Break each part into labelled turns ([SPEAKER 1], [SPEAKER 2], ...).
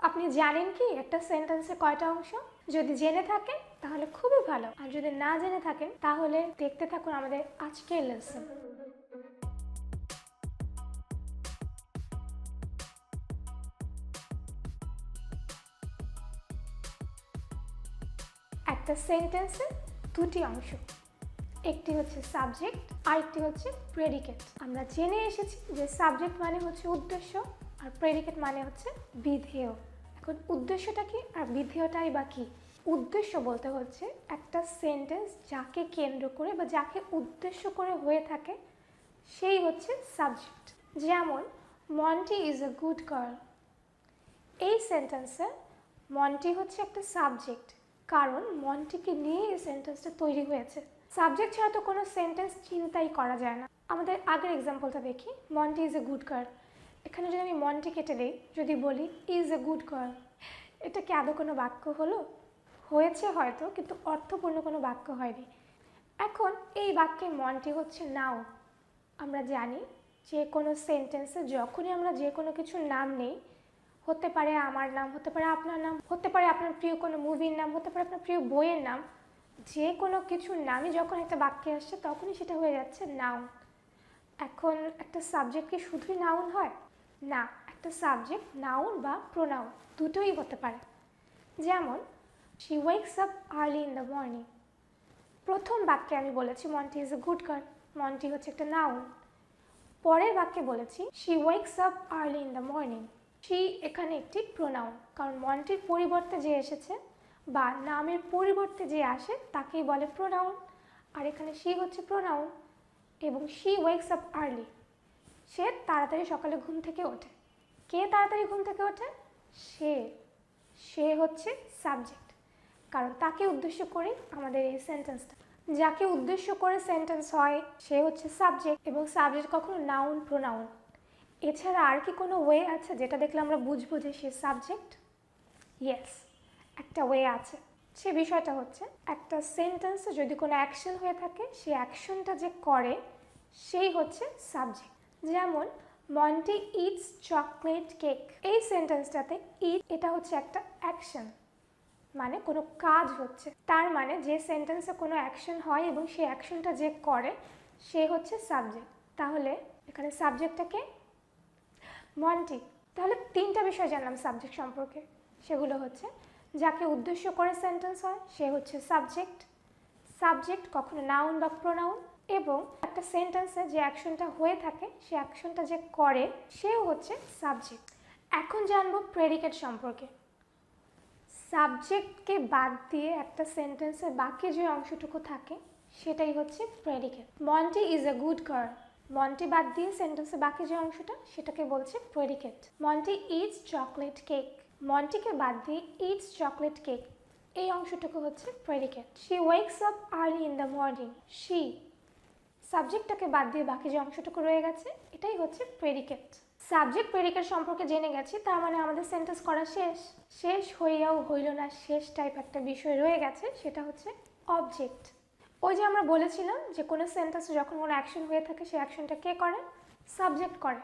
[SPEAKER 1] আপনি জানেন কি একটা সেন্টেন্সে কয়টা অংশ? যদি জেনে থাকেন তাহলে খুবই ভালো, আর যদি না জেনে থাকেন তাহলে দেখতে থাকুন আমাদের আজকের লেসন। একটা সেন্টেন্সে দুটি অংশ, একটি হচ্ছে সাবজেক্ট আর একটি হচ্ছে প্রেডিকেট। আমরা জেনে এসেছি যে সাবজেক্ট মানে হচ্ছে উদ্দেশ্য আর প্রেডিকেট মানে হচ্ছে বিধেয়। এখন উদ্দেশ্যটা কি আর বিধেয়টাই বা কি? উদ্দেশ্য বলতে হচ্ছে একটা সেন্টেন্স যাকে কেন্দ্র করে বা যাকে উদ্দেশ্য করে হয়ে থাকে সেই হচ্ছে সাবজেক্ট। যেমন Monti is a good girl. এই সেন্টেন্সে মন্টি হচ্ছে একটা সাবজেক্ট, কারণ মন্টিকে নিয়ে এই সেন্টেন্সটা তৈরি হয়েছে। সাবজেক্ট ছাড়া তো কোনো সেন্টেন্স চিন্তাই করা যায় না। আমাদের আগের এক্সাম্পলটা দেখি, Monti is a good girl. এখানে যদি আমি মন্টি কেটে দিই, যদি বলি ইজ এ গুড গার্ল, এটা কি আদৌ কোনো বাক্য হলো? হয়েছে হয়তো, কিন্তু অর্থপূর্ণ কোনো বাক্য হয়নি। এখন এই বাক্যে মন্টি হচ্ছে নাউন। আমরা জানি যে কোনো সেন্টেন্সে যখনই আমরা যে কোনো কিছুর নাম নেই, হতে পারে আমার নাম, হতে পারে আপনার নাম, হতে পারে আপনার প্রিয় কোনো মুভির নাম, হতে পারে আপনার প্রিয় বইয়ের নাম, যে কোনো কিছুর নামই যখন একটা বাক্যে আসছে তখনই সেটা হয়ে যাচ্ছে নাউন। এখন একটা সাবজেক্ট কি শুধুই নাউন হয়? না, একটা সাবজেক্ট নাউন বা প্রোনাউন দুটোই হতে পারে। যেমন she wakes up early in the morning. প্রথম বাক্যে আমি বলেছি Monti is a good girl, Monti হচ্ছে একটা নাউন। পরের বাক্যে বলেছি she wakes up early in the morning. She এখানে একটি প্রোনাউন, কারণ মন্টির পরিবর্তে যে এসেছে বা নামের পরিবর্তে যে আসে তাকেই বলে প্রোনাউন, আর এখানে শি হচ্ছে প্রোনাউন। এবং শি ওয়েকস আপ আর্লি, সে তাড়াতাড়ি সকালে ঘুম থেকে ওঠে। কে তাড়াতাড়ি ঘুম থেকে ওঠে? সে হচ্ছে সাবজেক্ট, কারণ তাকে উদ্দেশ্য করে আমাদের এই সেন্টেন্সটা। যাকে উদ্দেশ্য করে সেন্টেন্স হয় সে হচ্ছে সাবজেক্ট, এবং সাবজেক্ট কখনো নাউন প্রোনাউন। এছাড়া আর কি কোনো ওয়ে আছে যেটা দেখলে আমরা বুঝবো যে সে সাবজেক্ট? ইয়েস, একটা ওয়ে আছে। সে বিষয়টা হচ্ছে একটা সেন্টেন্সে যদি কোনো অ্যাকশন হয়ে থাকে, সেই অ্যাকশনটা যে করে সেই হচ্ছে সাবজেক্ট। যেমন মন্টি ইটস চকলেট কেক। এই সেন্টেন্সটাতে ইট এটা হচ্ছে একটা অ্যাকশন, মানে কোনো কাজ হচ্ছে। তার মানে যে সেন্টেন্সে কোনো অ্যাকশন হয় এবং সেই অ্যাকশনটা যে করে সে হচ্ছে সাবজেক্ট। তাহলে এখানে সাবজেক্টটাকে মন্টি। তাহলে তিনটা বিষয় জানলাম সাবজেক্ট সম্পর্কে, সেগুলো হচ্ছে যাকে উদ্দেশ্য করে সেন্টেন্স হয় সে হচ্ছে সাবজেক্ট, সাবজেক্ট কখনো নাউন বা প্রোনাউন, এবং একটা সেন্টেন্সে যে অ্যাকশনটা হয়ে থাকে সে অ্যাকশনটা যে করে সেও হচ্ছে সাবজেক্ট। এখন জানবো প্রেডিকেট সম্পর্কে। সাবজেক্টকে বাদ দিয়ে একটা সেন্টেন্সের বাকি যে অংশটুকু থাকে সেটাই হচ্ছে predicate. Monti is a good girl, Monti বাদ দিয়ে সেন্টেন্সের বাকি যে অংশটা সেটাকে বলছে predicate. Monti eats chocolate cake, মন্টিকে বাদ দিয়ে ইটস চকলেট কেক এই অংশটুকু হচ্ছে predicate. She wakes up early in the morning, she সাবজেক্টটাকে বাদ দিয়ে বাকি যে অংশটুকু রয়ে গেছে এটাই হচ্ছে প্রেডিকেট। সাবজেক্ট প্রেডিকেট সম্পর্কে জেনে গেছি, তার মানে আমাদের সেন্টেন্স করা শেষ। শেষ হইয়াও হইল না শেষ টাইপ একটা বিষয় রয়ে গেছে, সেটা হচ্ছে অবজেক্ট। ওই যে আমরা বলেছিলাম যে কোনো সেন্টেন্সে যখন কোনো অ্যাকশন হয়ে থাকে সেই অ্যাকশনটা কে করে? সাবজেক্ট করে।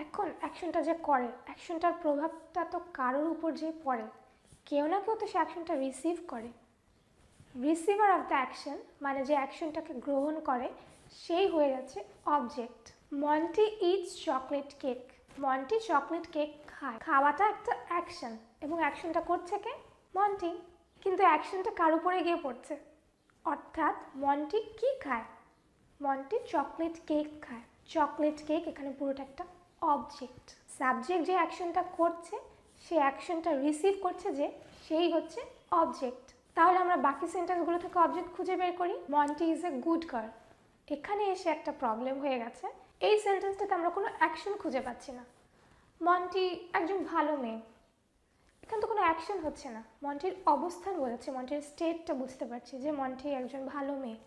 [SPEAKER 1] এখন অ্যাকশনটা যে করে, অ্যাকশনটার প্রভাবটা তো কারোর উপর যে পড়ে, কেউ না কেউ তো সে অ্যাকশনটা রিসিভ করে। রিসিভার অফ দ্য অ্যাকশন মানে যে অ্যাকশনটাকে গ্রহণ করে সেই হয়ে যাচ্ছে object. Monti eats chocolate cake, Monti chocolate cake খায়। খাওয়াটা একটা অ্যাকশন এবং অ্যাকশনটা করছে কে? মন্টি। কিন্তু অ্যাকশনটা কার উপরে গিয়ে পড়ছে? অর্থাৎ মন্টি কি খায়? মন্টি চকলেট কেক খায়। চকলেট কেক এখানে পুরোটা একটা অবজেক্ট। সাবজেক্ট যে অ্যাকশনটা করছে সে অ্যাকশনটা রিসিভ করছে যে, সেই হচ্ছে অবজেক্ট। তাহলে আমরা বাকি সেন্টেন্সগুলো থেকে অবজেক্ট খুঁজে বের করি। Monti is a good girl, এখানে এসে একটা প্রবলেম হয়ে গেছে। এই সেন্টেন্সটাতে আমরা কোনো অ্যাকশন খুঁজে পাচ্ছি না। মন্টি একজন ভালো মেয়ে, এখানে তো কোনো অ্যাকশন হচ্ছে না। মন্টির অবস্থান বোঝাচ্ছে, মন্টির স্টেটটা বুঝতে পারছি যে মন্টি একজন ভালো মেয়ে।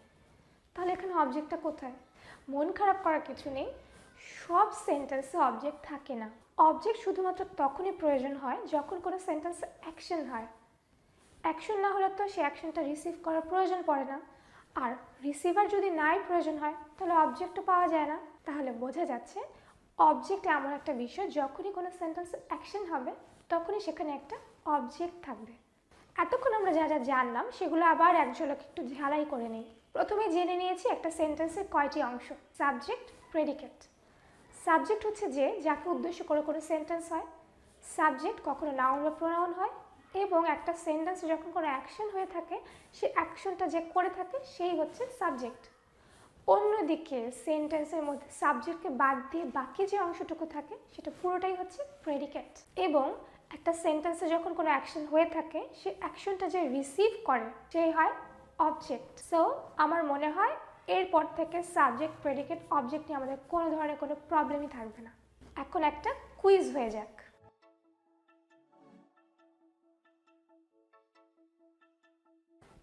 [SPEAKER 1] তাহলে এখানে অবজেক্টটা কোথায়? মন খারাপ করার কিছু নেই, সব সেন্টেন্সে অবজেক্ট থাকে না। অবজেক্ট শুধুমাত্র তখনই প্রয়োজন হয় যখন কোনো সেন্টেন্সে অ্যাকশন হয়। অ্যাকশন না হলে তো সে অ্যাকশনটা রিসিভ করার প্রয়োজন পড়ে না, আর রিসিভার যদি নাই প্রয়োজন হয় তাহলে অবজেক্টও পাওয়া যায় না। তাহলে বোঝা যাচ্ছে অবজেক্ট এমন একটা বিষয় যখনই কোনো সেন্টেন্সে অ্যাকশন হবে তখনই সেখানে একটা অবজেক্ট থাকবে। এতক্ষণ আমরা যা যা জানলাম সেগুলো আবার এক ঝলকে একটু ঝালাই করে নিই। প্রথমে জেনে নিয়েছি একটা সেন্টেন্সের কয়টি অংশ, সাবজেক্ট, প্রেডিকেট। সাবজেক্ট হচ্ছে যে যাকে উদ্দেশ্য করে কোনো সেন্টেন্স হয়, সাবজেক্ট কখনো নাউন বা প্রোনাউন হয়, এবং একটা সেন্টেন্সে যখন কোনো অ্যাকশন হয়ে থাকে সে অ্যাকশনটা যে করে থাকে সেই হচ্ছে সাবজেক্ট। অন্যদিকে সেন্টেন্সের মধ্যে সাবজেক্টকে বাদ দিয়ে বাকি যে অংশটুকু থাকে সেটা পুরোটাই হচ্ছে প্রেডিকেট। এবং একটা সেন্টেন্সে যখন কোনো অ্যাকশন হয়ে থাকে সে অ্যাকশনটা যে রিসিভ করে সেই হয় অবজেক্ট। সো আমার মনে হয় এরপর থেকে সাবজেক্ট, প্রেডিকেট, অবজেক্ট নিয়ে আমাদের কোনো ধরনের কোনো প্রবলেমই থাকবে না। এখন একটা কুইজ হয়ে যাক।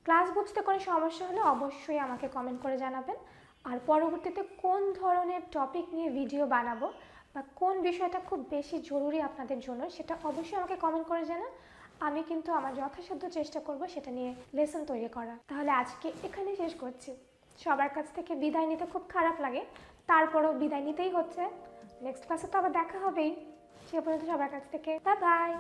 [SPEAKER 1] ক্লাস বুঝতে কোনো সমস্যা হলে অবশ্যই আমাকে কমেন্ট করে জানাবেন। আর পরবর্তীতে কোন ধরনের টপিক নিয়ে ভিডিও বানাবো বা কোন বিষয়টা খুব বেশি জরুরি আপনাদের জন্য সেটা অবশ্যই আমাকে কমেন্ট করে জানান। আমি কিন্তু আমার যথাসাধ্য চেষ্টা করব সেটা নিয়ে লেসন তৈরি করা। তাহলে আজকে এখানেই শেষ করছি। সবার কাছ থেকে বিদায় নিতে খুব খারাপ লাগে, তারপরেও বিদায় নিতেই হচ্ছে। নেক্সট ক্লাসে তো আবার দেখা হবেই। সে পর্যন্ত সবার কাছ থেকে বাই বাই।